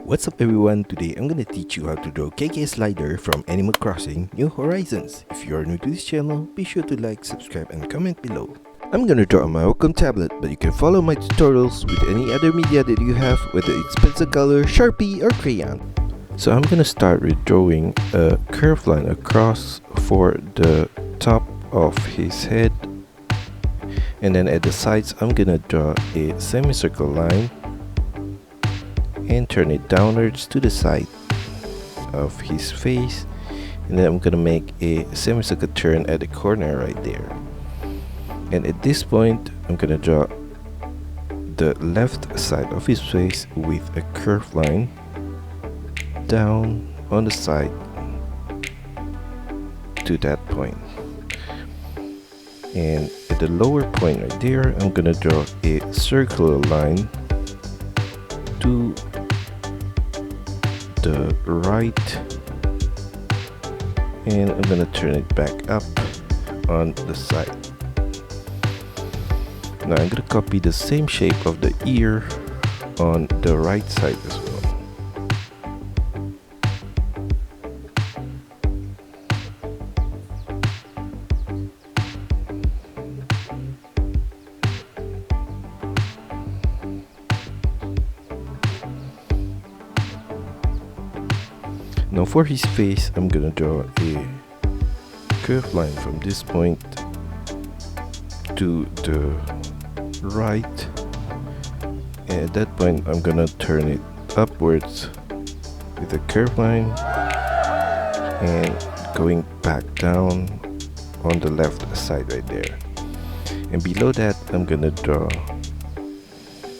What's up everyone, today I'm gonna teach you how to draw K.K.Slider from Animal Crossing New Horizons. If you are new to this channel, be sure to like, subscribe and comment below. I'm gonna draw on my Wacom tablet, but you can follow my tutorials with any other media that you have, whether it's pencil color, Sharpie or crayon. So I'm gonna start with drawing a curved line across for the top of his head, and then at the sides I'm gonna draw a semicircle line and turn it downwards to the side of his face, and then I'm gonna make a semicircle turn at the corner right there. And at this point I'm gonna draw the left side of his face with a curved line down on the side to that point. And at the lower point right there I'm gonna draw a circular line to the right, and I'm gonna turn it back up on the side. Now I'm gonna copy the same shape of the ear on the right side as well. Now for his face, I'm gonna draw a curved line from this point to the right, and at that point I'm gonna turn it upwards with a curved line and going back down on the left side right there. And below that I'm gonna draw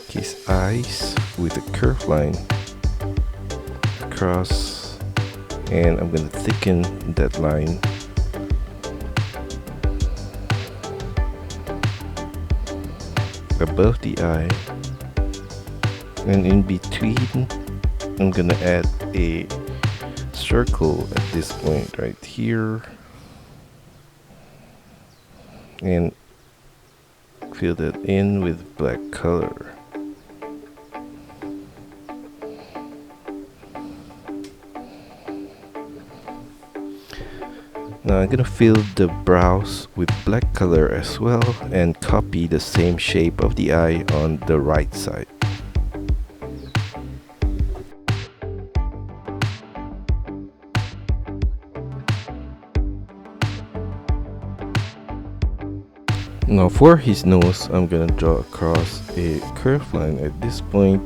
his eyes with a curved line across, and I'm gonna thicken that line above the eye, and in between I'm gonna add a circle at this point right here and fill that in with black color. Now I'm gonna fill the brows with black color as well and copy the same shape of the eye on the right side. Now for his nose, I'm gonna draw across a curved line at this point,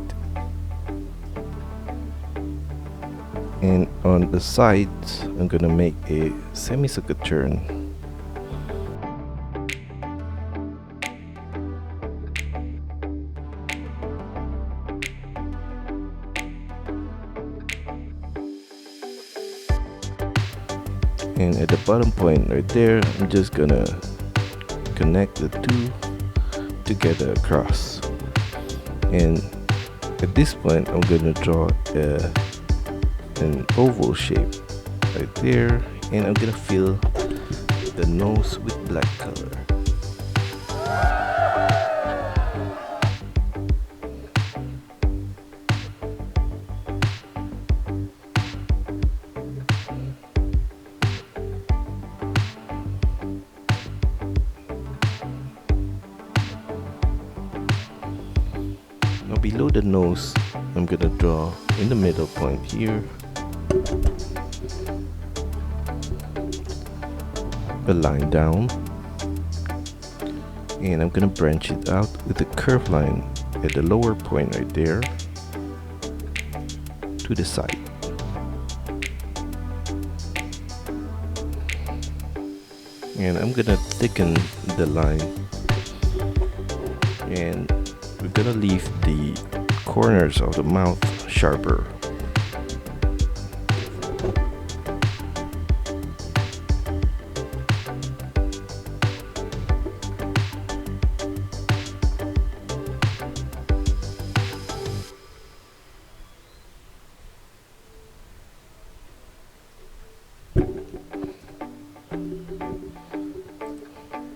and on the sides I'm gonna make a semicircle turn. And at the bottom point right there I'm just gonna connect the two together across, and at this point I'm gonna draw an oval shape right there, and I'm gonna fill the nose with black color. Now below the nose I'm gonna draw in the middle point here a line down, and I'm gonna branch it out with a curved line at the lower point right there to the side. And I'm gonna thicken the line, and we're gonna leave the corners of the mouth sharper.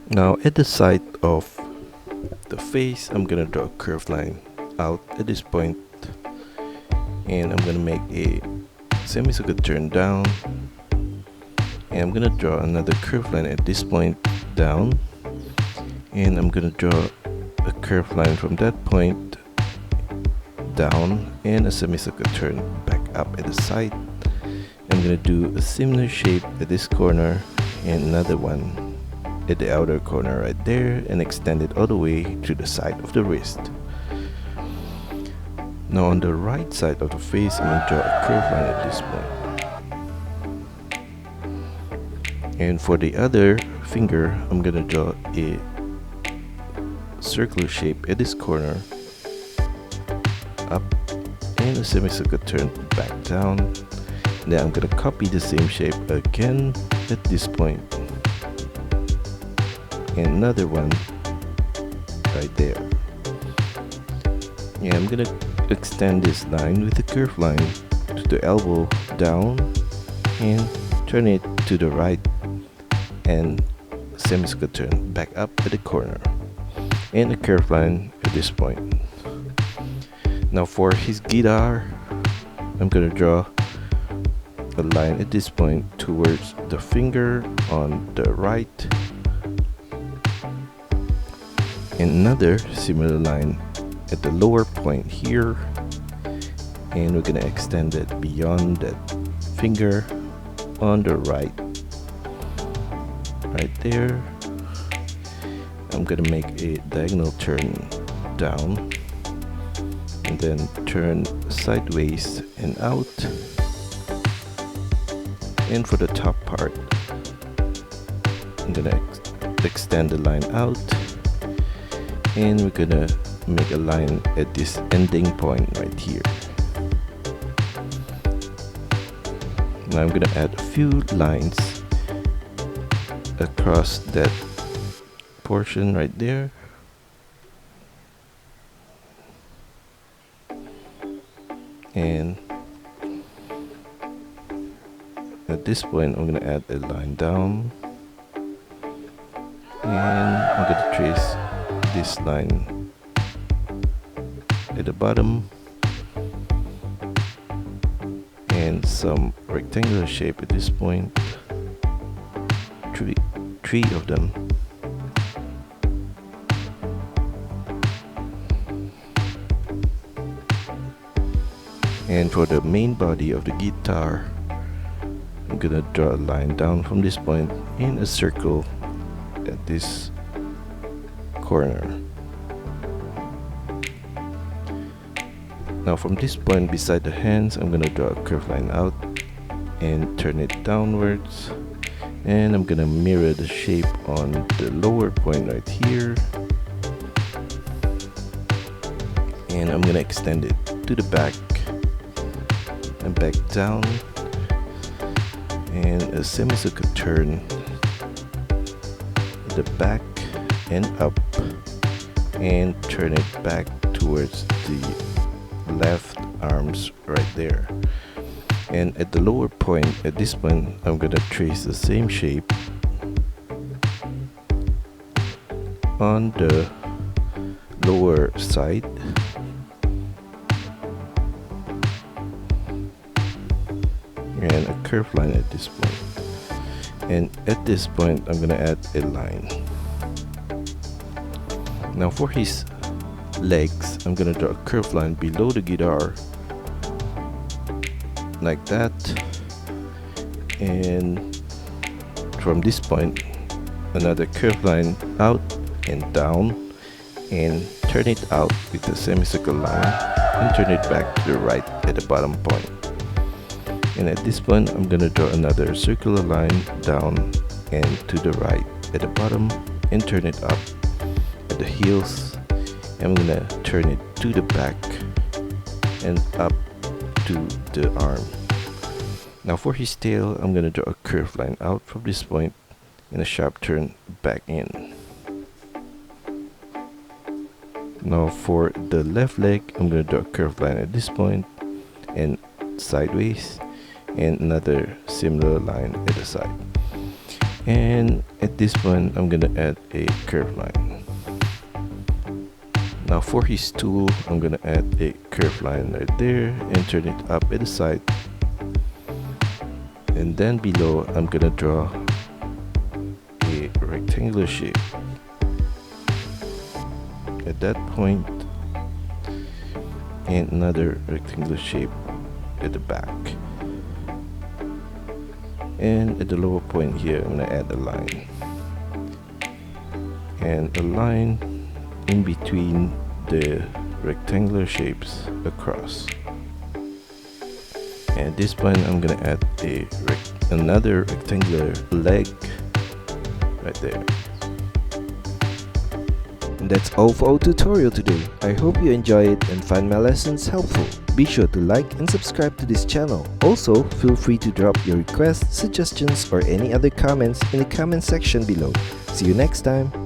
Now at the side of the face I'm gonna draw a curved line out at this point, and I'm gonna make a semicircle turn down, and I'm gonna draw another curved line at this point down, and I'm gonna draw a curved line from that point down and a semicircle turn back up at the side. I'm gonna do a similar shape at this corner and another one at the outer corner right there, and extend it all the way to the side of the wrist. Now on the right side of the face, I'm gonna draw a curved line at this point. And for the other finger, I'm gonna draw a circular shape at this corner, up, and a semicircle turn back down. Then I'm gonna copy the same shape again at this point, and another one right there. Yeah, I'm gonna extend this line with the curved line to the elbow down and turn it to the right, and semicircle turn back up at the corner, and a curved line at this point. Now for his guitar, I'm gonna draw a line at this point towards the finger on the right, and another similar line at the lower point here, and we're gonna extend it beyond that finger on the right there. I'm gonna make a diagonal turn down and then turn sideways and out. And for the top part, I'm gonna extend the line out, and we're gonna make a line at this ending point right here. Now I'm gonna add a few lines across that portion right there. And at this point, I'm gonna add a line down, and I'm gonna trace this line at the bottom, and some rectangular shape at this point, three of them. And for the main body of the guitar, I'm gonna draw a line down from this point in a circle at this corner. Now from this point beside the hands, I'm gonna draw a curved line out and turn it downwards, and I'm gonna mirror the shape on the lower point right here, and I'm gonna extend it to the back and back down, and a semicircle turn at the back and up, and turn it back towards the left arms right there. And at the lower point, at this point, I'm gonna trace the same shape on the lower side, and a curved line at this point. And at this point, I'm gonna add a line. Now for his legs, I'm gonna draw a curved line below the guitar like that, and from this point another curved line out and down, and turn it out with a semicircle line and turn it back to the right at the bottom point. And at this point, I'm gonna draw another circular line down and to the right at the bottom, and turn it up at the heels. I'm gonna turn it to the back and up to the arm. Now for his tail, I'm gonna draw a curved line out from this point and a sharp turn back in. Now for the left leg, I'm gonna draw a curved line at this point and sideways, and another similar line at the side. And at this point, I'm gonna add a curved line. Now for his tool, I'm gonna add a curved line right there and turn it up at the side. And then below, I'm gonna draw a rectangular shape at that point, and another rectangular shape at the back. And at the lower point here, I'm gonna add a line and a line in between the rectangular shapes across. And at this point, I'm gonna add another rectangular leg right there. And that's all for our tutorial today. I hope you enjoy it and find my lessons helpful. Be sure to like and subscribe to this channel. Also, feel free to drop your requests, suggestions, or any other comments in the comment section below. See you next time.